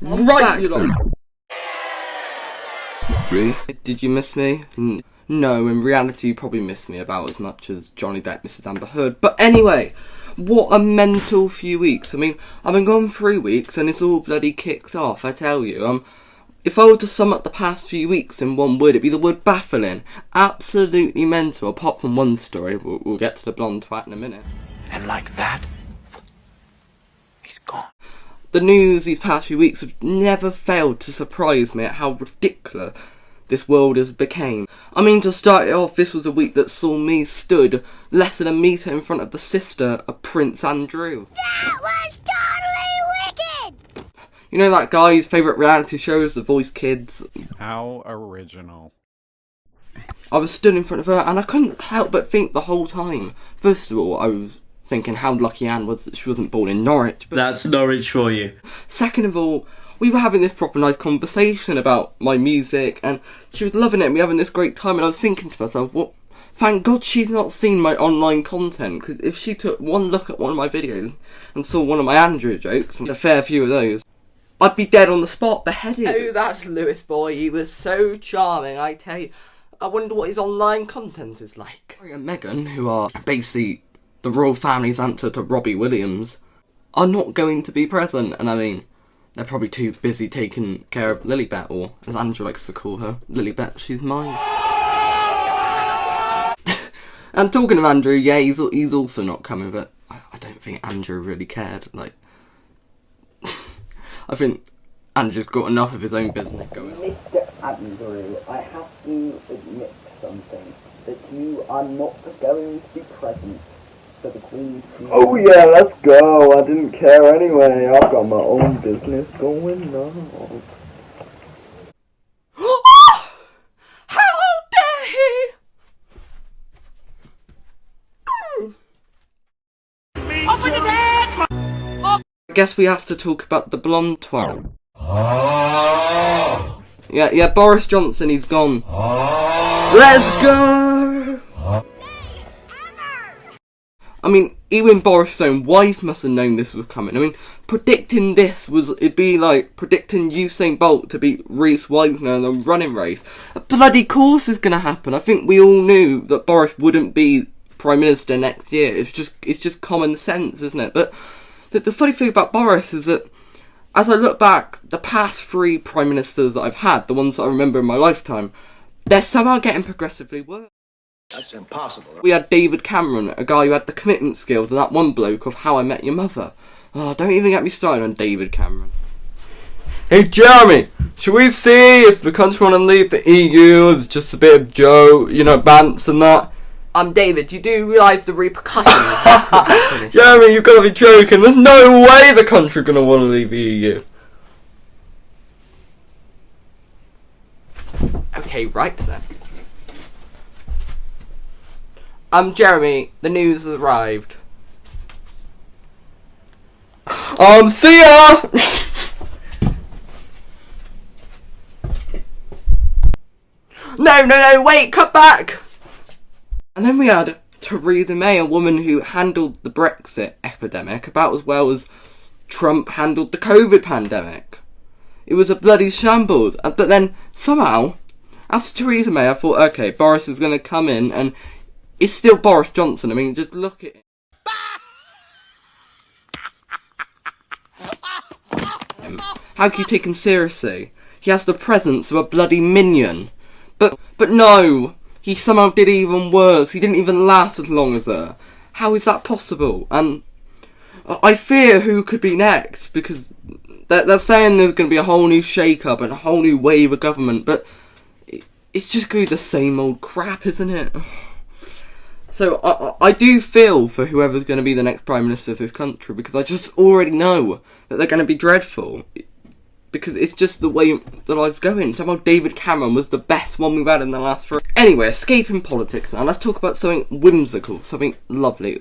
Right, you lot. Really? Did you miss me? No, in reality you probably missed me about as much as Johnny Depp misses Amber Heard. But anyway, what a mental few weeks. I mean, I've been gone 3 weeks and it's all bloody kicked off, I tell you. If I were to sum up the past few weeks in one word, it'd be the word baffling. Absolutely mental, apart from one story. We'll get to the blonde twat in a minute. And like that, he's gone. The news these past few weeks have never failed to surprise me at how ridiculous this world has become. I mean, to start it off, this was a week that saw me stood less than a metre in front of the sister of Prince Andrew. That was totally wicked! You know that guy whose favourite reality shows, The Voice Kids? How original. I was stood in front of her and I couldn't help but think the whole time. First of all, I was thinking how lucky Anne was that she wasn't born in Norwich. But that's Norwich for you. Second of all, we were having this proper nice conversation about my music and she was loving it and we were having this great time, and I was thinking to myself, what? Thank God she's not seen my online content, because if she took one look at one of my videos and saw one of my Andrew jokes, and a fair few of those, I'd be dead on the spot, beheaded. Oh, that's Lewis boy, he was so charming, I tell you. I wonder what his online content is like. Harry and Meghan, who are basically the royal family's answer to Robbie Williams, are not going to be present, and I mean, they're probably too busy taking care of Lilibet, or as Andrew likes to call her, Lilibet, she's mine. And talking of Andrew, yeah, he's also not coming, but I don't think Andrew really cared. Like, I think Andrew's got enough of his own business going. Mr. Andrew, I have to admit something, that you are not going to be present for the Queen's funeral. Oh yeah, let's go. I didn't care anyway. I've got my own business going now. How dare he! Open his head! I guess we have to talk about the blonde twat. Yeah, Boris Johnson, he's gone. Let's go! I mean, even Boris' own wife must have known this was coming. I mean, predicting this it'd be like predicting Usain Bolt to beat Reese Widener in a running race. A bloody course is going to happen. I think we all knew that Boris wouldn't be Prime Minister next year. It's just common sense, isn't it? But the funny thing about Boris is that, as I look back, the past 3 Prime Ministers that I've had, the ones that I remember in my lifetime, they're somehow getting progressively worse. That's impossible. We had David Cameron, a guy who had the commitment skills, and that one bloke of How I Met Your Mother. Oh, don't even get me started on David Cameron. Hey Jeremy, should we see if the country want to leave the EU? It's just a bit of Joe, bants and that. David, you do realise the repercussions? Jeremy, you've got to be joking. There's no way the country's going to want to leave the EU. Okay, right then. Jeremy, the news has arrived. See ya! No, wait, cut back! And then we had Theresa May, a woman who handled the Brexit epidemic about as well as Trump handled the COVID pandemic. It was a bloody shambles. But then, somehow, after Theresa May, I thought, okay, Boris is going to come in and it's still Boris Johnson. I mean, just look at it. How can you take him seriously? He has the presence of a bloody minion. But no, he somehow did even worse. He didn't even last as long as her. How is that possible? And I fear who could be next, because they're saying there's going to be a whole new shake-up and a whole new wave of government, but it's just going to be the same old crap, isn't it? So I do feel for whoever's going to be the next Prime Minister of this country, because I just already know that they're going to be dreadful. Because it's just the way that life's going. Somehow David Cameron was the best one we've had in the last 3. Anyway, escaping politics now, let's talk about something whimsical, something lovely.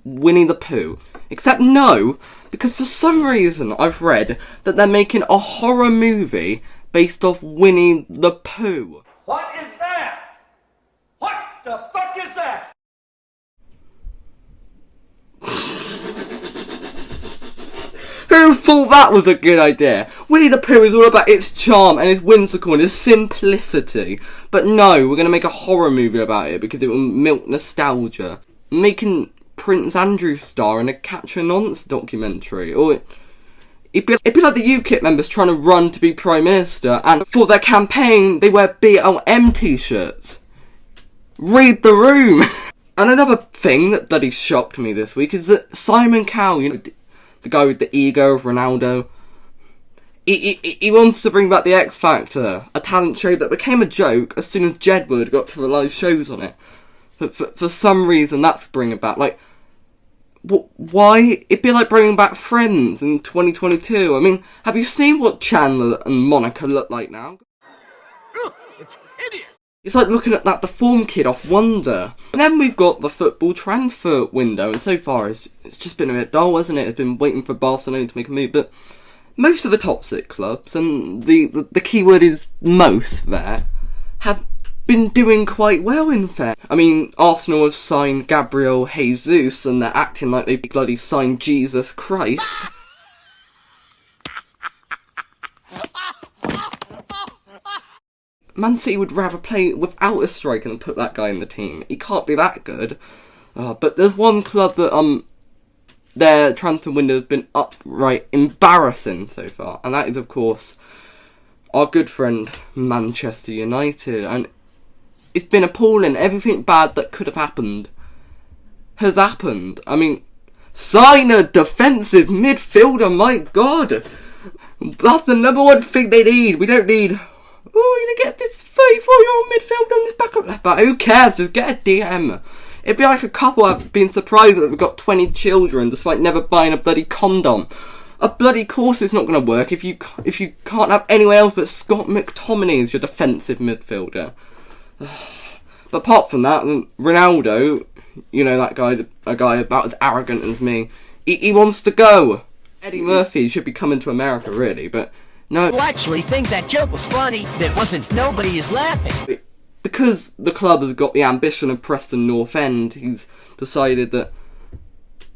Winnie the Pooh. Except no, because for some reason I've read that they're making a horror movie based off Winnie the Pooh. What is that? What the fuck is that? Who thought that was a good idea? Winnie the Pooh is all about its charm and its whimsical and its simplicity. But no, we're going to make a horror movie about it because it will milk nostalgia. Making Prince Andrew star in a Catch a Nonce documentary. Or it'd be like the UKIP members trying to run to be Prime Minister, and for their campaign they wear BLM t-shirts. Read the room! And another thing that bloody shocked me this week is that Simon Cowell, you know, the guy with the ego of Ronaldo, he wants to bring back the X Factor, a talent show that became a joke as soon as Jedward got to the live shows on it. For some reason, that's bringing back, like, why? It'd be like bringing back Friends in 2022. I mean, have you seen what Chandler and Monica look like now? It's hideous. It's like looking at that deformed kid off Wonder. And then we've got the football transfer window, and so far it's just been a bit dull, hasn't it? It's been waiting for Barcelona to make a move, but most of the top 6 clubs, and the key word is most there, have been doing quite well, in fact. I mean, Arsenal have signed Gabriel Jesus, and they're acting like they bloody signed Jesus Christ. Man City would rather play without a striker than put that guy in the team. He can't be that good. But there's one club that their transfer window has been upright embarrassing so far, and that is, of course, our good friend Manchester United. And it's been appalling. Everything bad that could have happened has happened. I mean, sign a defensive midfielder, my God! That's the number one thing they need. We don't need, we're going to get this 34-year-old midfielder and this backup left back. Who cares? Just get a DM. It'd be like a couple have been surprised that they've got 20 children despite never buying a bloody condom. A bloody course is not going to work if you can't have anyone else but Scott McTominay as your defensive midfielder. But apart from that, Ronaldo, you know, that guy, a guy about as arrogant as me, he wants to go. Eddie Murphy should be coming to America, really, but no. You actually think that joke was funny? That wasn't. Nobody is laughing. Because the club has got the ambition of Preston North End, he's decided that,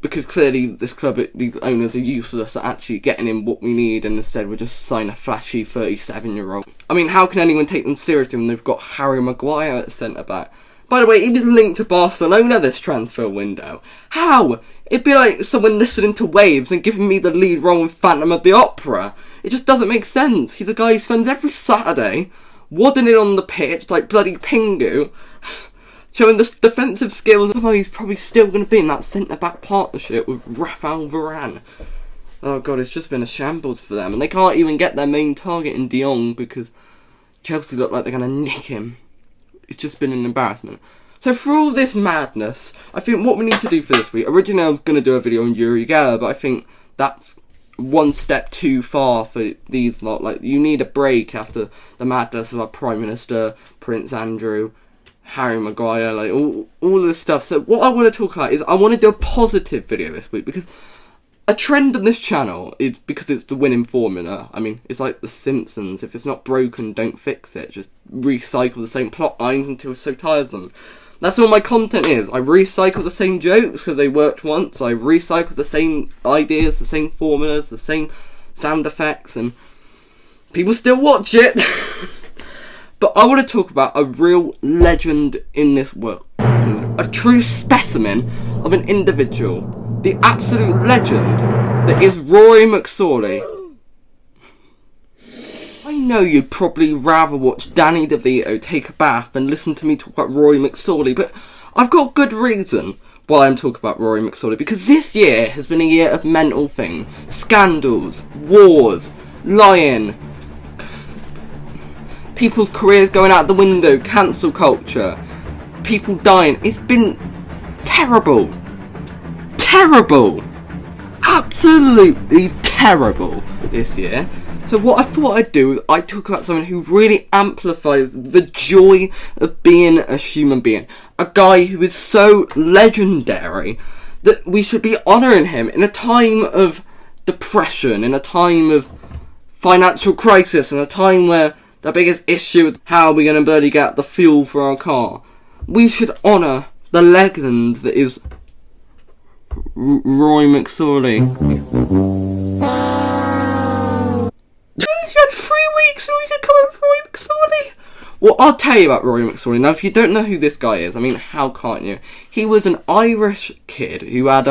because clearly this club, these owners are useless at actually getting in what we need, and instead we'll just sign a flashy 37-year-old. I mean, how can anyone take them seriously when they've got Harry Maguire at centre-back? By the way, he was linked to Barcelona this transfer window. How? It'd be like someone listening to Waves and giving me the lead role in Phantom of the Opera. It just doesn't make sense. He's a guy who spends every Saturday waddling on the pitch like bloody Pingu, showing the defensive skills. Somehow he's probably still going to be in that centre-back partnership with Rafael Varane. Oh God, it's just been a shambles for them. And they can't even get their main target in De Jong because Chelsea look like they're going to nick him. It's just been an embarrassment. So for all this madness, I think what we need to do for this week, originally I was going to do a video on Uri Geller, but I think that's one step too far for these lot. Like, you need a break after the madness of our Prime Minister, Prince Andrew, Harry Maguire, like all this stuff. So what I want to talk about is I want to do a positive video this week, because a trend on this channel is, because it's the winning formula. I mean, it's like The Simpsons. If it's not broken, don't fix it. Just recycle the same plot lines until it's so tiresome. That's all my content is. I recycle the same jokes because they worked once. I recycle the same ideas, the same formulas, the same sound effects, and people still watch it. But I want to talk about a real legend in this world. A true specimen of an individual. The absolute legend that is Ruairí McSorley. I know you'd probably rather watch Danny DeVito take a bath than listen to me talk about Ruairí McSorley, but I've got good reason why I'm talking about Ruairí McSorley, because this year has been a year of mental things. Scandals, wars, lying, people's careers going out the window, cancel culture, people dying. It's been terrible. Terrible. Absolutely terrible this year. So what I thought I'd do is I'd talk about someone who really amplifies the joy of being a human being. A guy who is so legendary that we should be honouring him in a time of depression, in a time of financial crisis, in a time where the biggest issue is how are we going to bloody get the fuel for our car. We should honour the legend that is Ruairí McSorley. Well, I'll tell you about Ruairí McSorley. Now, if you don't know who this guy is, I mean, how can't you? He was an Irish kid who had,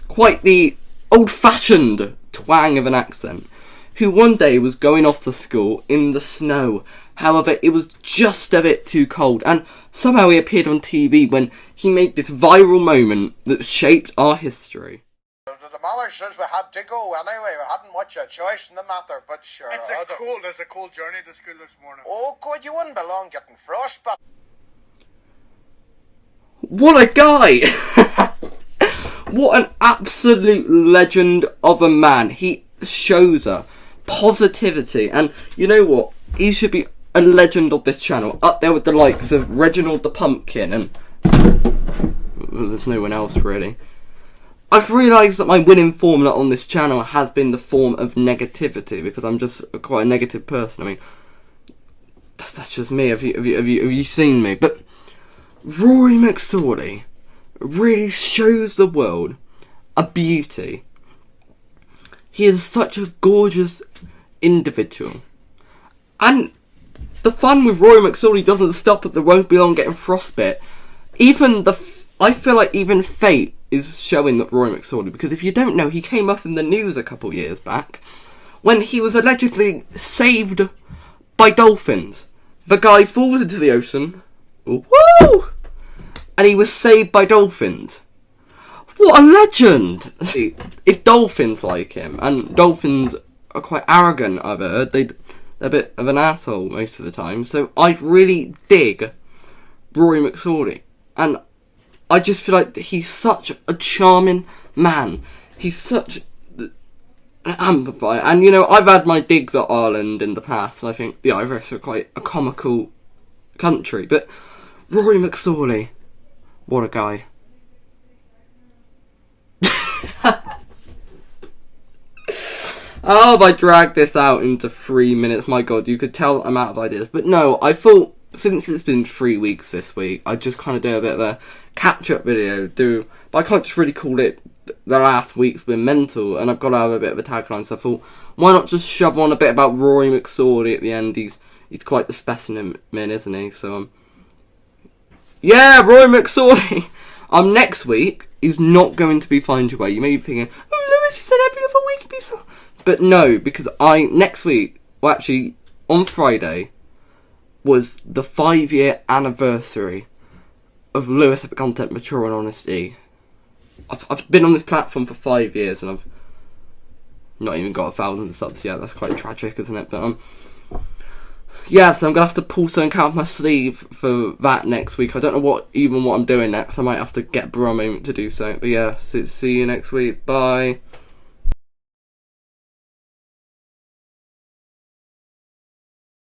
quite the old-fashioned twang of an accent, who one day was going off to school in the snow. However, it was just a bit too cold, and somehow he appeared on TV when he made this viral moment that shaped our history. The mother says we had to go anyway. We hadn't much a choice in the matter, but sure. It's a cold journey to school this morning. Oh, God, you wouldn't belong getting frostbite. What a guy! What an absolute legend of a man. He shows her positivity, and you know what? He should be a legend of this channel, up there with the likes of Reginald the Pumpkin, and there's no one else really. I've realised that my winning formula on this channel has been the form of negativity, because I'm just quite a negative person. I mean, that's just me. Have you seen me? But Ruairí McSorley really shows the world a beauty. He is such a gorgeous individual, and the fun with Ruairí McSorley doesn't stop at the won't be long getting frostbite. I feel like even fate is showing that Ruairí McSorley, because if you don't know, he came up in the news a couple years back when he was allegedly saved by dolphins. The guy falls into the ocean, woo, and he was saved by dolphins. What a legend! If dolphins like him, and dolphins are quite arrogant, I've heard, they're a bit of an asshole most of the time, so I really dig Ruairí McSorley, and I just feel like he's such a charming man. He's such an amplifier, and you know, I've had my digs at Ireland in the past, and I think the Irish are quite a comical country, but Ruairí McSorley, what a guy. Oh, if I dragged this out into 3 minutes, my god, you could tell I'm out of ideas. But no, I thought, since it's been 3 weeks this week, I'd just kind of do a bit of a catch-up video, but I can't just really call it the last week's been mental, and I've got to have a bit of a tagline, so I thought, why not just shove on a bit about Ruairí McSorley at the end? He's quite the specimen, isn't he? So, yeah, Ruairí McSorley! Next week is not going to be Find Your Way. You may be thinking, oh, Lewis, you said every other week it'd be so... But no, because next week, well actually, on Friday, was the 5-year anniversary of Lewis Epic Content Mature and Honesty. I've been on this platform for 5 years, and I've not even got 1,000 subs yet. That's quite tragic, isn't it? But yeah, so I'm gonna have to pull something out of my sleeve for that next week. I don't know what I'm doing next. I might have to get a moment to do so. But yeah, see you next week. Bye.